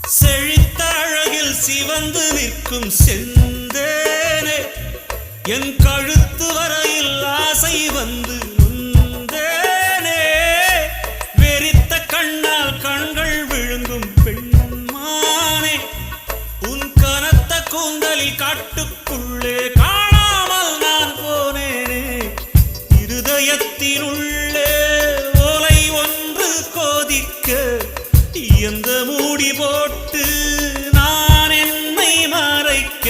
செழித்த அழகில் சிவந்து நிற்கும் செந்தேனே என் கழுத்து வரையில் ஆசை வந்து நொந்தேனே வெறித்த கண்ணால் கண்கள் விழுங்கும் பெண்மானே உன் கனத்த கூந்தலில் காட்டுக்குள்ளே காணாமல் நான் போனேனே இருதயத்தினுள்ளே ஓலை ஒன்று கோதிக்க எந்த மூடி போட்டு நான் என்னை மறைக்க